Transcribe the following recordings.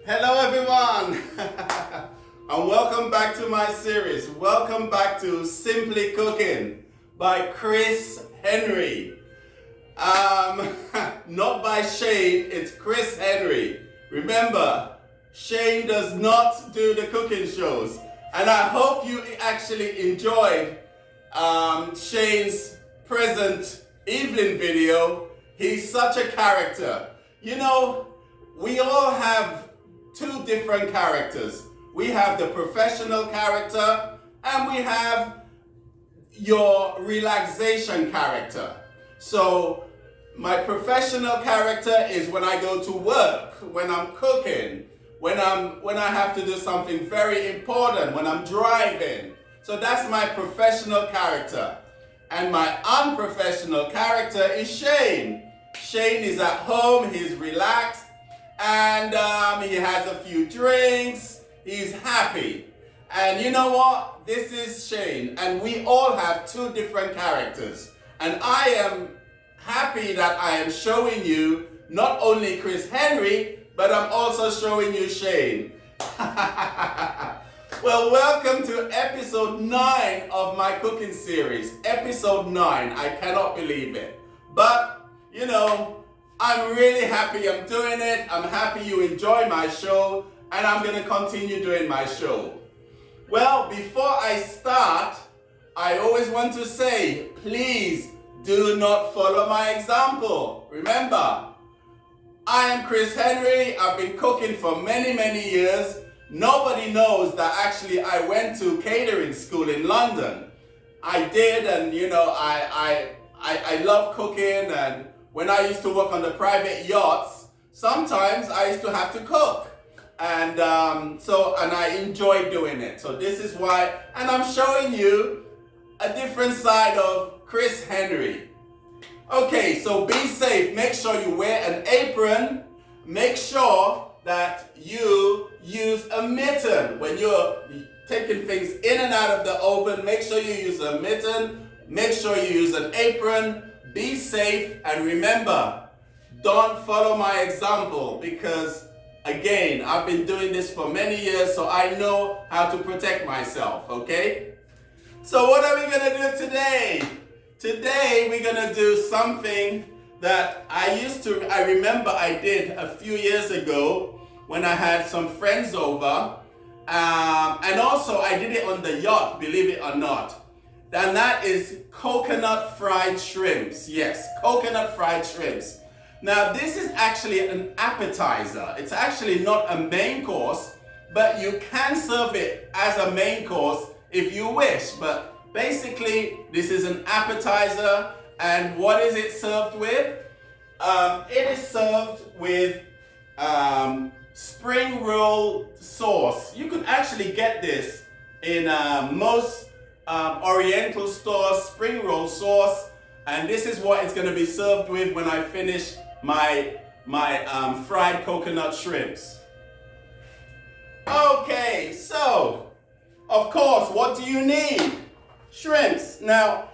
Hello everyone and welcome back to my series. Welcome back to Simply Cooking by Chris Henry. Not by Shane, it's Chris Henry. Remember, Shane does not do the cooking shows. And I hope you actually enjoyed Shane's present evening video. He's such a character. You know, we all have two different characters. We have the professional character and we have your relaxation character. So my professional character is when I go to work, when I'm cooking, when I have to do something very important, when I'm driving. So that's my professional character. And my unprofessional character is Shane. Shane is at home, he's relaxed, and he has a few drinks, he's happy. And you know what? This is Shane, and we all have two different characters. And I am happy that I am showing you not only Chris Henry, but I'm also showing you Shane. Well, welcome to episode 9 of my cooking series. Episode 9, I cannot believe it. But, you know, I'm really happy I'm doing it. I'm happy you enjoy my show, and I'm going to continue doing my show. Well, before I start, I always want to say, please do not follow my example. Remember, I am Chris Henry. I've been cooking for many years. Nobody knows that actually I went to catering school in London. I did, and you know, I love cooking, and when I used to work on the private yachts, sometimes I used to have to cook. And I enjoy doing it. So this is why, and I'm showing you a different side of Chris Henry. Okay, so be safe. Make sure you wear an apron. Make sure that you use a mitten. When you're taking things in and out of the oven, make sure you use a mitten. Make sure you use an apron. Be safe, and remember, don't follow my example, because again, I've been doing this for many years, so I know how to protect myself, okay? So what are we gonna do today? Today, we're gonna do something that I remember I did a few years ago when I had some friends over. And also I did it on the yacht, believe it or not. And that is coconut fried shrimps. Yes, coconut fried shrimps. Now this is actually an appetizer. It's actually not a main course, but you can serve it as a main course if you wish. But basically, this is an appetizer, and what is it served with? It is served with spring roll sauce. You could actually get this in most Oriental stores, spring roll sauce, and this is what it's going to be served with when I finish my fried coconut shrimps. Okay, so of course, what do you need? Shrimps. Now,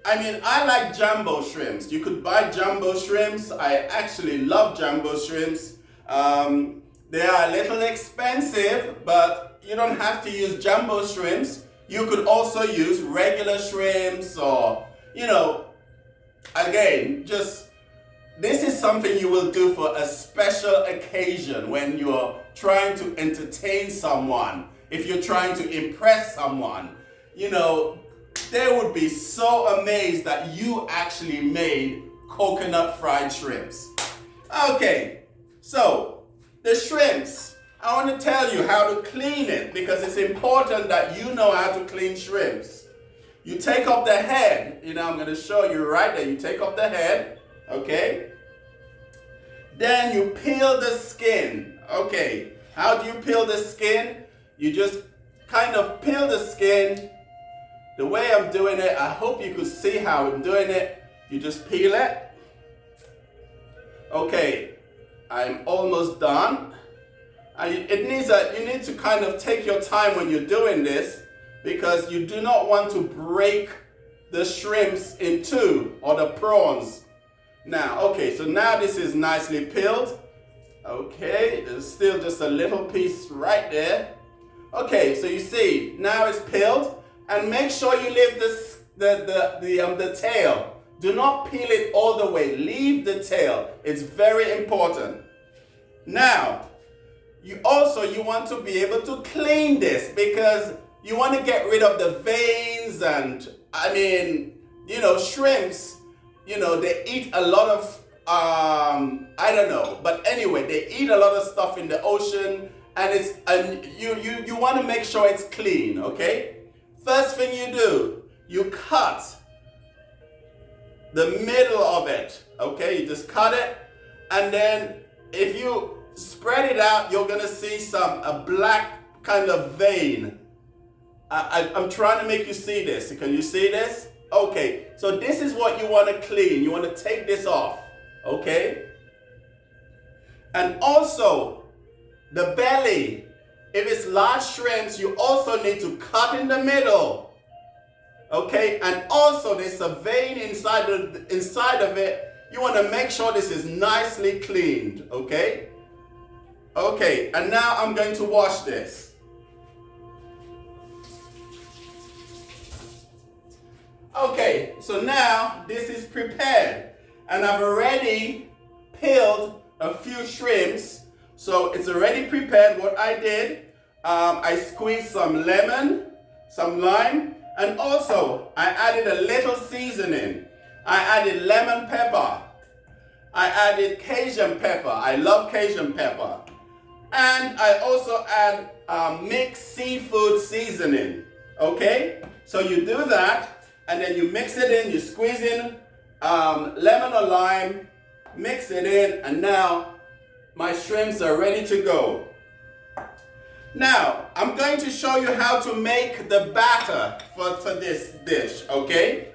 I mean, I like jumbo shrimps. You could buy jumbo shrimps. I actually love jumbo shrimps. They are a little expensive, but you don't have to use jumbo shrimps. You could also use regular shrimps, or, you know, again, just, this is something you will do for a special occasion when you're trying to entertain someone. If you're trying to impress someone, you know, they would be so amazed that you actually made coconut fried shrimps. Okay, so the shrimps, I want to tell you how to clean it, because it's important that you know how to clean shrimps. You take off the head. You know, I'm going to show you right there. You take off the head, okay? Then you peel the skin. Okay, how do you peel the skin? You just kind of peel the skin. The way I'm doing it, I hope you could see how I'm doing it. You just peel it. Okay, I'm almost done. You need to kind of take your time when you're doing this, because you do not want to break the shrimps in two, or the prawns. Now, okay, so now this is nicely peeled. Okay, there's still just a little piece right there. Okay, so you see, now it's peeled, and make sure you leave the tail. Do not peel it all the way. Leave the tail. It's very important. Now, you want to be able to clean this because you want to get rid of the veins and, shrimps, they eat a lot of, I don't know, but anyway, they eat a lot of stuff in the ocean, and you want to make sure it's clean, okay? First thing you do, you cut the middle of it, okay? You just cut it, and then if you spread it out, you're gonna see a black kind of vein. I'm trying to make you see this. Can you see this? Okay, so this is what you want to clean. You want to take this off, okay? And also, the belly. If it's large shrimps, you also need to cut in the middle, okay? And also, there's a vein inside of it. You want to make sure this is nicely cleaned, okay? Okay, and now I'm going to wash this. Okay, so now this is prepared, and I've already peeled a few shrimps, so it's already prepared. What I did, I squeezed some lemon, some lime, and also I added a little seasoning. I added lemon pepper. I added Cajun pepper. I love Cajun pepper. And I also add mixed seafood seasoning, okay? So you do that, and then you mix it in, you squeeze in lemon or lime, mix it in, and now my shrimps are ready to go. Now, I'm going to show you how to make the batter for this dish, okay?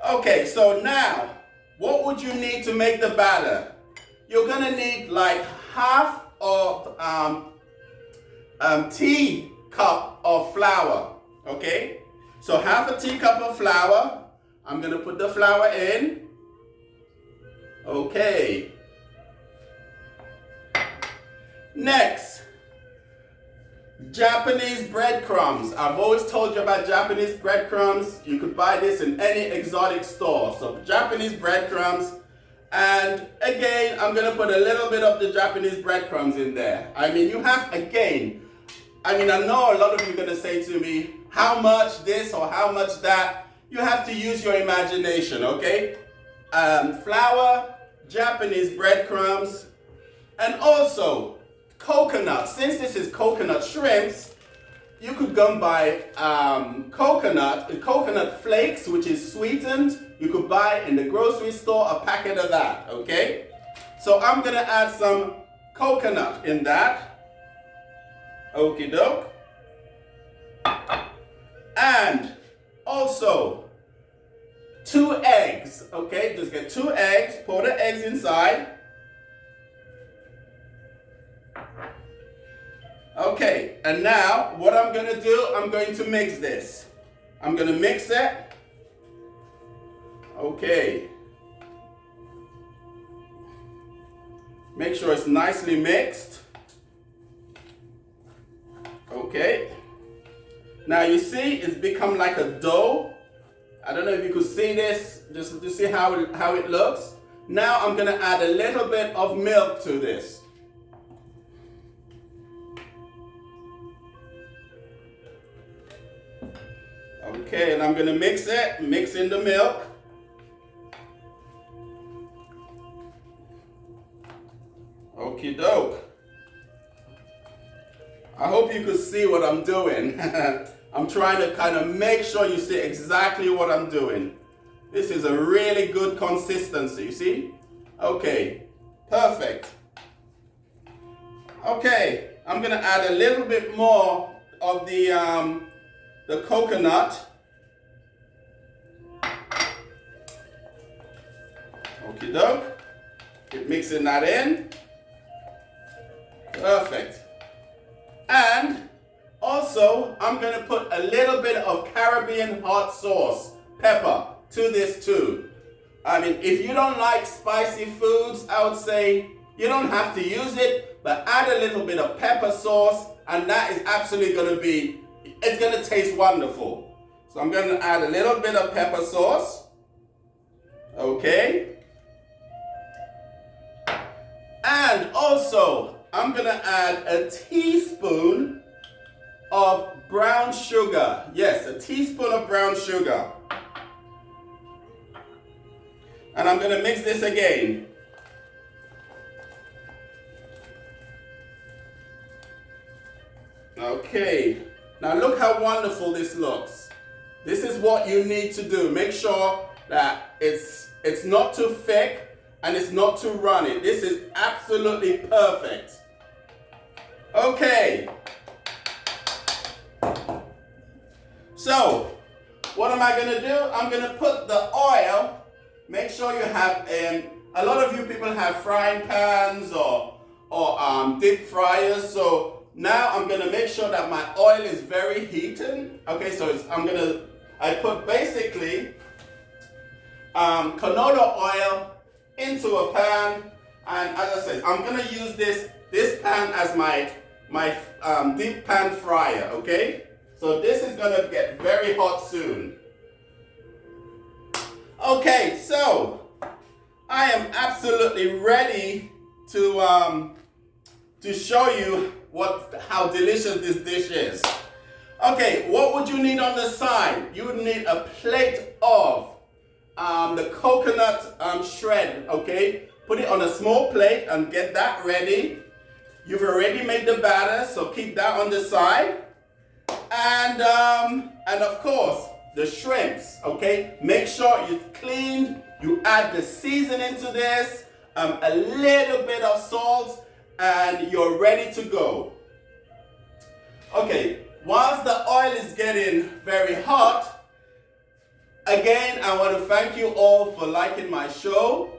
Okay, so now, what would you need to make the batter? You're gonna need like half of teacup of flour, okay? So half a teacup of flour. I'm gonna put the flour in. Okay. Next, Japanese breadcrumbs. I've always told you about Japanese breadcrumbs. You could buy this in any exotic store. So Japanese breadcrumbs. And again, I'm gonna put a little bit of the Japanese breadcrumbs in there. I know a lot of you are gonna say to me, how much this or how much that? You have to use your imagination, okay? Flour, Japanese breadcrumbs, and also coconut. Since this is coconut shrimps, you could go and buy coconut flakes, which is sweetened. You could buy in the grocery store a packet of that, okay? So I'm gonna add some coconut in that. Okie doke. And also 2 eggs, okay? Just get 2 eggs, pour the eggs inside. Okay, and now what I'm gonna do, I'm going to mix this. I'm gonna mix it. Okay. Make sure it's nicely mixed. Okay. Now you see it's become like a dough. I don't know if you could see this, just to see how it looks. Now I'm gonna add a little bit of milk to this. Okay, and I'm gonna mix in the milk. Okie doke. I hope you could see what I'm doing. I'm trying to kind of make sure you see exactly what I'm doing. This is a really good consistency, you see? Okay, perfect. Okay, I'm gonna add a little bit more of the coconut. Okie doke. Keep mixing that in. Perfect. And also, I'm gonna put a little bit of Caribbean hot sauce, pepper, to this too. If you don't like spicy foods, I would say, You don't have to use it, but add a little bit of pepper sauce, and that is absolutely going to be, it's going to taste wonderful. So I'm going to add a little bit of pepper sauce. Okay. And also, I'm going to add a teaspoon of brown sugar. Yes, a teaspoon of brown sugar. And I'm going to mix this again. Okay. Now look how wonderful this looks. This is what you need to do. Make sure that it's not too thick and it's not too runny. This is absolutely perfect. Okay. So, what am I going to do? I'm going to put the oil. Make sure you have, a lot of you people have frying pans or deep fryers. So now I'm going to make sure that my oil is very heated. Okay, so I put basically canola oil into a pan, and as I said, I'm going to use this pan as my deep pan fryer, okay? So this is going to get very hot soon. Okay, so I am absolutely ready to show you how delicious this dish is. Okay, what would you need on the side? You would need a plate of the coconut shred, okay? Put it on a small plate and get that ready. You've already made the batter, so keep that on the side. And of course, the shrimps, okay? Make sure it's cleaned. You add the seasoning to this, a little bit of salt, and you're ready to go. Okay, whilst the oil is getting very hot, again, I want to thank you all for liking my show.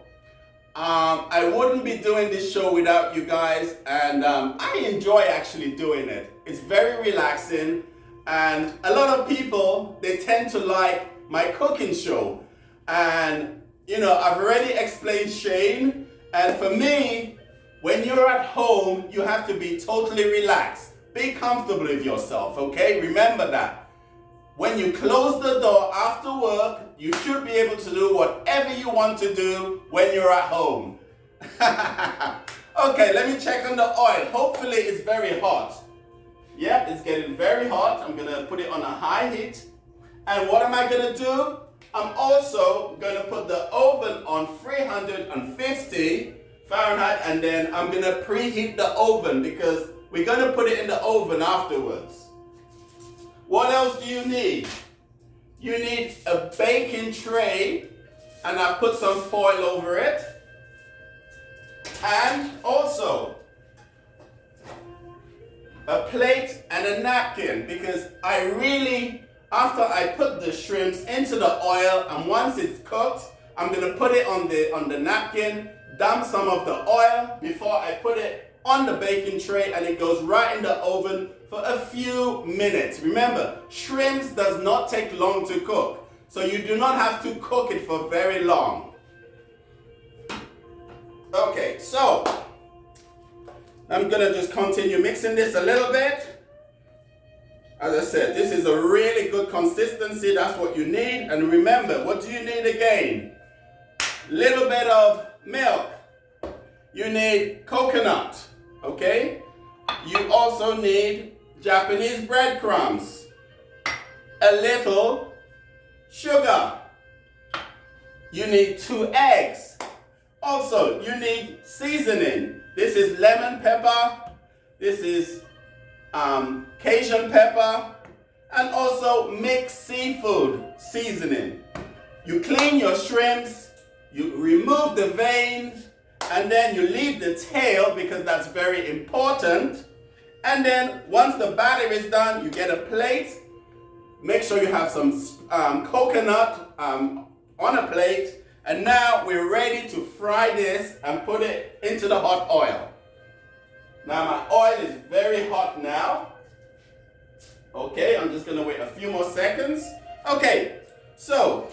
I wouldn't be doing this show without you guys, and I enjoy actually doing it. It's very relaxing, and a lot of people, they tend to like my cooking show. And, you know, I've already explained Shane, and for me, when you're at home, you have to be totally relaxed. Be comfortable with yourself, okay? Remember that. When you close the door after work, you should be able to do whatever you want to do when you're at home. Okay, let me check on the oil. Hopefully it's very hot. Yep, it's getting very hot. I'm gonna put it on a high heat. And what am I gonna do? I'm also gonna put the oven on 350 Fahrenheit, and then I'm gonna preheat the oven because we're gonna put it in the oven afterwards. What else do you need? You need a baking tray, and I put some foil over it. And also a plate and a napkin, because after I put the shrimps into the oil, and once it's cooked, I'm gonna put it on the napkin, dump some of the oil before I put it on the baking tray, and it goes right in the oven for a few minutes. Remember, shrimps does not take long to cook, so you do not have to cook it for very long. Okay, so I'm gonna just continue mixing this a little bit. As I said, this is a really good consistency. That's what you need. And remember, what do you need again? Little bit of milk. You need coconut, okay? You also need Japanese breadcrumbs, a little sugar. You need 2 eggs. Also, you need seasoning. This is lemon pepper. This is Cajun pepper, and also mixed seafood seasoning. You clean your shrimps, you remove the veins, and then you leave the tail because that's very important. And then once the batter is done, you get a plate. Make sure you have some coconut on a plate. And now we're ready to fry this and put it into the hot oil. Now my oil is very hot now. Okay, I'm just gonna wait a few more seconds. Okay, so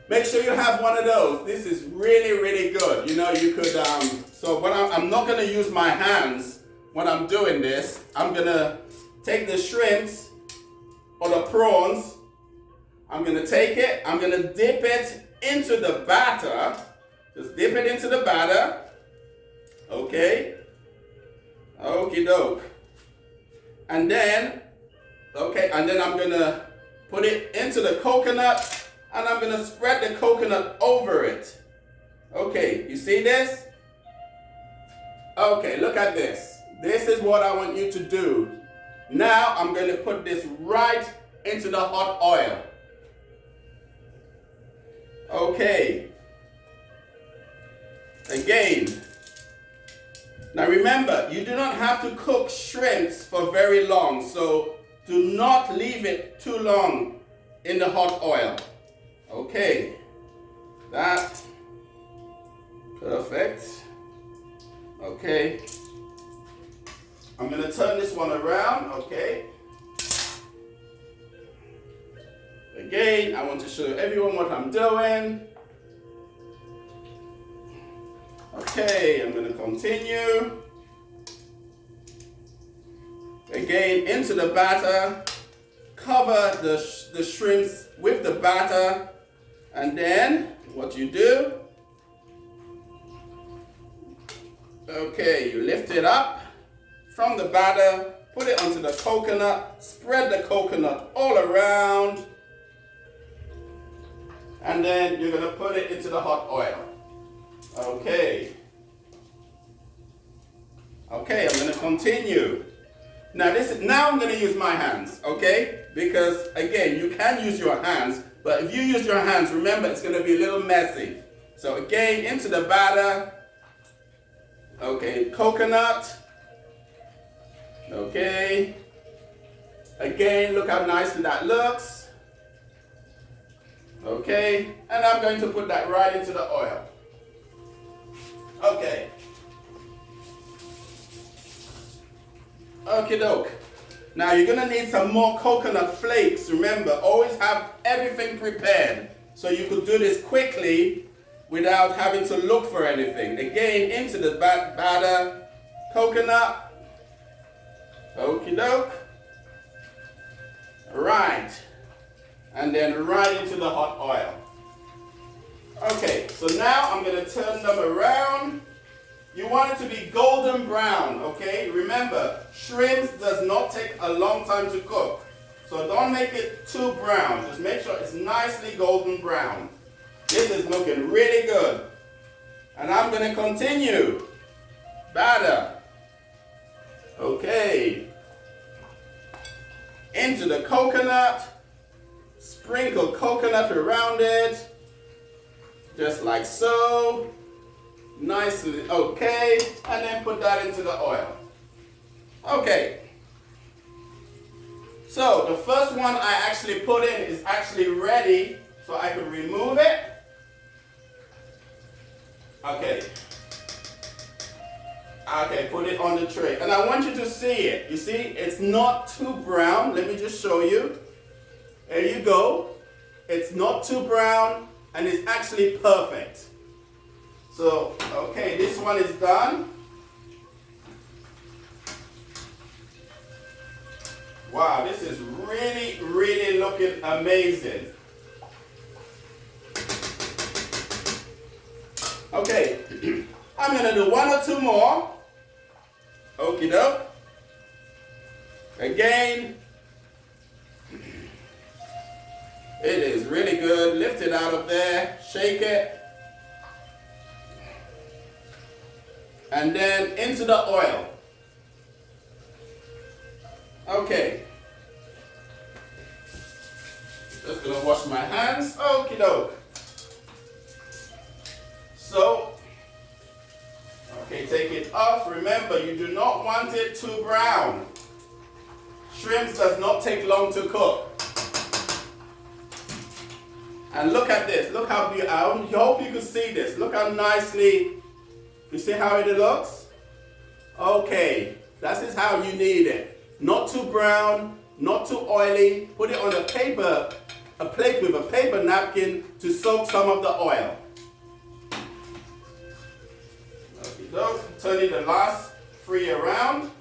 make sure you have one of those. This is really, really good. You know, you could So I'm not going to use my hands when I'm doing this. I'm going to take the shrimps or the prawns. I'm going to take it. I'm going to dip it into the batter. Just dip it into the batter. Okay. Okie doke. And then I'm going to put it into the coconut and I'm going to spread the coconut over it. Okay, you see this? Okay, look at this. This is what I want you to do. Now I'm going to put this right into the hot oil. Okay. Again. Now remember, you do not have to cook shrimps for very long, so do not leave it too long in the hot oil. Okay. That. Perfect. Okay. I'm going to turn this one around, okay? Again, I want to show everyone what I'm doing. Okay, I'm going to continue. Again, into the batter. Cover the shrimps with the batter. And then, what you do, okay, you lift it up from the batter, put it onto the coconut, spread the coconut all around, and then you're going to put it into the hot oil. Okay. Okay, I'm going to continue. Now I'm going to use my hands, okay? Because again, you can use your hands, but if you use your hands, remember it's going to be a little messy. So again, into the batter. Okay, coconut. Okay. Again, look how nicely that looks. Okay, and I'm going to put that right into the oil. Okay. Okie doke. Now you're going to need some more coconut flakes. Remember, always have everything prepared so you could do this quickly without having to look for anything. Again, into the batter, coconut. Okie doke. Right. And then right into the hot oil. Okay, so now I'm going to turn them around. You want it to be golden brown, okay? Remember, shrimps does not take a long time to cook. So don't make it too brown. Just make sure it's nicely golden brown. This is looking really good. And I'm going to continue. Batter. Okay. Into the coconut. Sprinkle coconut around it. Just like so. Nicely, okay. And then put that into the oil. Okay. So the first one I actually put in is actually ready. So I can remove it. Okay. Okay, put it on the tray. And I want you to see it. You see, it's not too brown. Let me just show you. There you go. It's not too brown and it's actually perfect. So, okay, this one is done. Wow, this is really, really looking amazing. Okay, I'm going to do one or two more. Okie doke. Again. It is really good. Lift it out of there. Shake it. And then into the oil. Okay. Just going to wash my hands. Okie doke. So, okay, take it off. Remember, you do not want it too brown. Shrimps does not take long to cook. And look at this. Look how beautiful. I hope you can see this. Look how nicely. You see how it looks? Okay. That is how you need it. Not too brown, not too oily. Put it on a plate with a paper napkin to soak some of the oil. Okie go. Turning the last 3 around.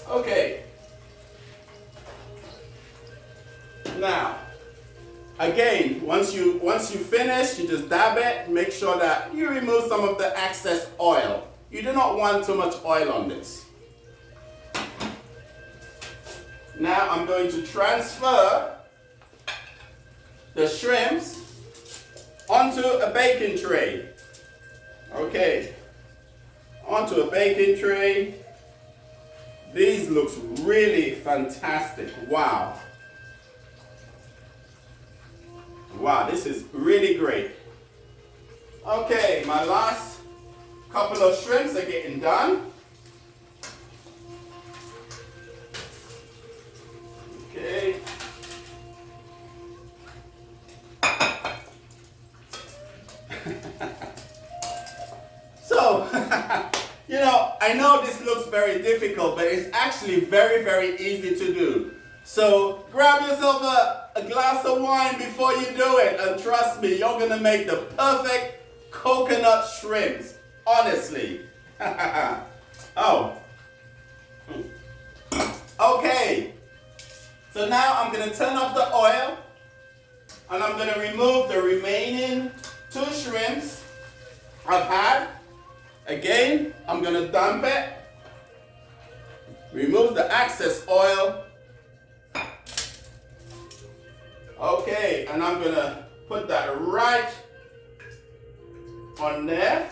Okay. Now, again, once you finish, you just dab it. Make sure that you remove some of the excess oil. You do not want too much oil on this. Now I'm going to transfer the shrimps onto a baking tray. Okay, onto a baking tray. These looks really fantastic. Wow. Wow, this is really great. Okay, my last couple of shrimps are getting done. Okay. So, you know, I know this looks very difficult, but it's actually very, very easy to do. So grab yourself a glass of wine before you do it, and trust me, you're gonna make the perfect coconut shrimps, honestly. Oh. Okay. So now I'm gonna turn off the oil, and I'm gonna remove the remaining 2 shrimps I've had. Again, I'm gonna dump it, remove the excess oil. Okay, and I'm gonna put that right on there.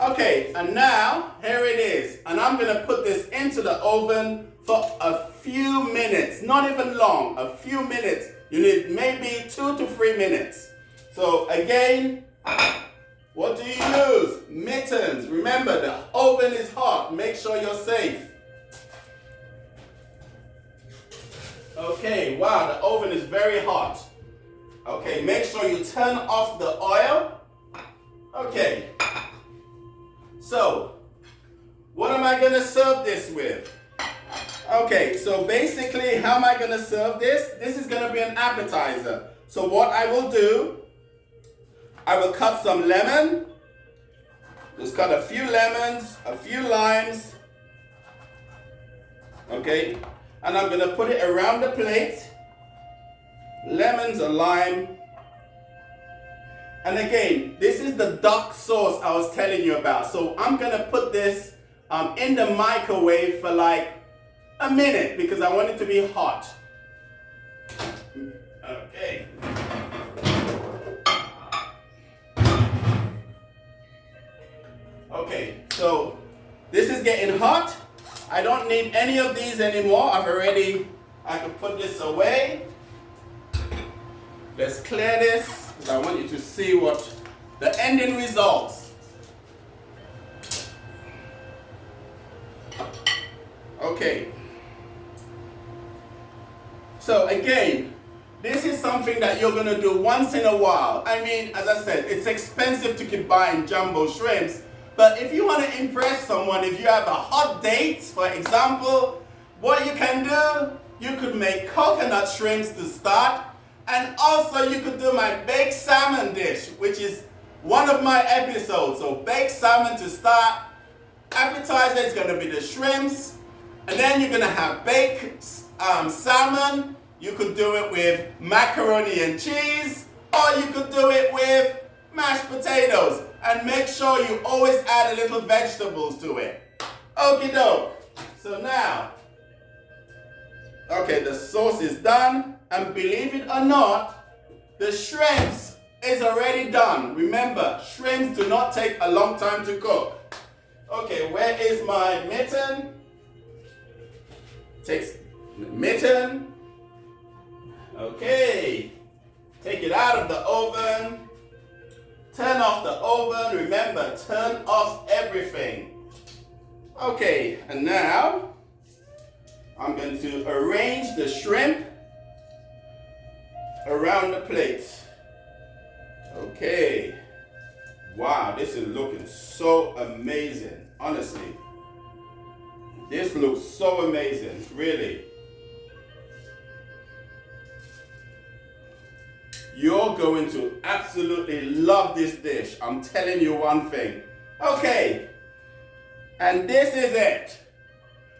Okay, and now here it is. And I'm gonna put this into the oven for a few minutes, not even long, a few minutes. You need maybe 2 to 3 minutes. So again, what do you use? Mittens. Remember, the oven is hot. Make sure you're safe. Okay, wow, the oven is very hot. Okay, make sure you turn off the oil. Okay. So, what am I gonna serve this with? Okay, so basically, how am I gonna serve this? This is gonna be an appetizer. So what I will do, I will cut some lemon. Just cut a few lemons, a few limes. Okay, and I'm gonna put it around the plate. Lemons and lime. And again, this is the duck sauce I was telling you about. So I'm gonna put this in the microwave for like a minute because I want it to be hot. Okay. Okay, so this is getting hot. I don't need any of these anymore. I can put this away. Let's clear this, because I want you to see what the ending results. Okay. So again, this is something that you're gonna do once in a while. I mean, as I said, it's expensive to keep buying jumbo shrimps, but if you want to impress someone, if you have a hot date, for example, what you can do, you could make coconut shrimps to start, and also you could do my baked salmon dish, which is one of my episodes. So baked salmon to start, appetizer is going to be the shrimps, and then you're going to have baked salmon. You could do it with macaroni and cheese, or you could do it with mashed potatoes. And make sure you always add a little vegetables to it. Okie doke. So now, okay, the sauce is done. And believe it or not, the shrimps is already done. Remember, shrimps do not take a long time to cook. Okay, where is my mitten? Takes mitten. Okay. Take it out of the oven. Turn off the oven. Remember, turn off everything. Okay, and now I'm going to arrange the shrimp around the plate. Okay. Wow, this is looking so amazing. Honestly, this looks so amazing, really. You're going to absolutely love this dish. I'm telling you one thing. Okay, and this is it.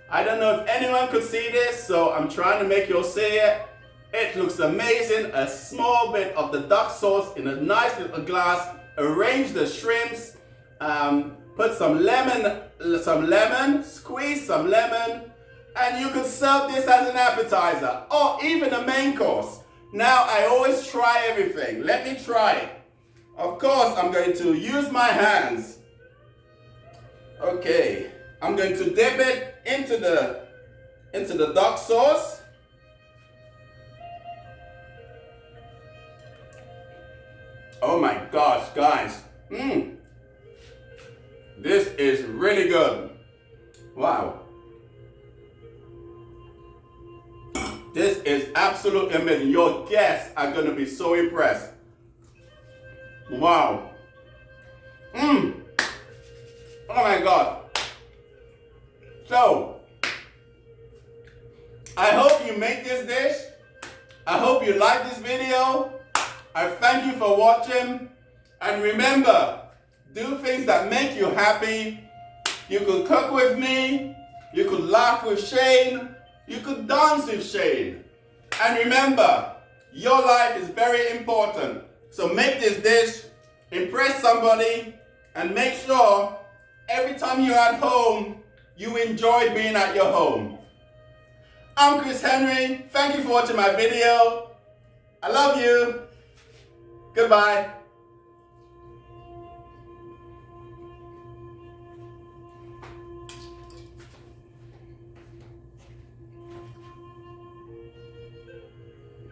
I don't know if anyone could see this, so I'm trying to make you all see it. It looks amazing. A small bit of the duck sauce in a nice little glass. Arrange the shrimps. Put some lemon, squeeze some lemon, and you could serve this as an appetizer or even a main course. Now, I always try everything. Let me try it. Of course, I'm going to use my hands. Okay, I'm going to dip it into the duck sauce. Oh my gosh, guys. This is really good. Wow. This is absolutely amazing. Your guests are going to be so impressed. Wow. Oh my God. So, I hope you make this dish. I hope you like this video. I thank you for watching. And remember, do things that make you happy. You could cook with me. You could laugh with Shane. You could dance with Shane. And remember, your life is very important. So make this dish, impress somebody, and make sure every time you're at home, you enjoy being at your home. I'm Chris Henry. Thank you for watching my video. I love you. Goodbye.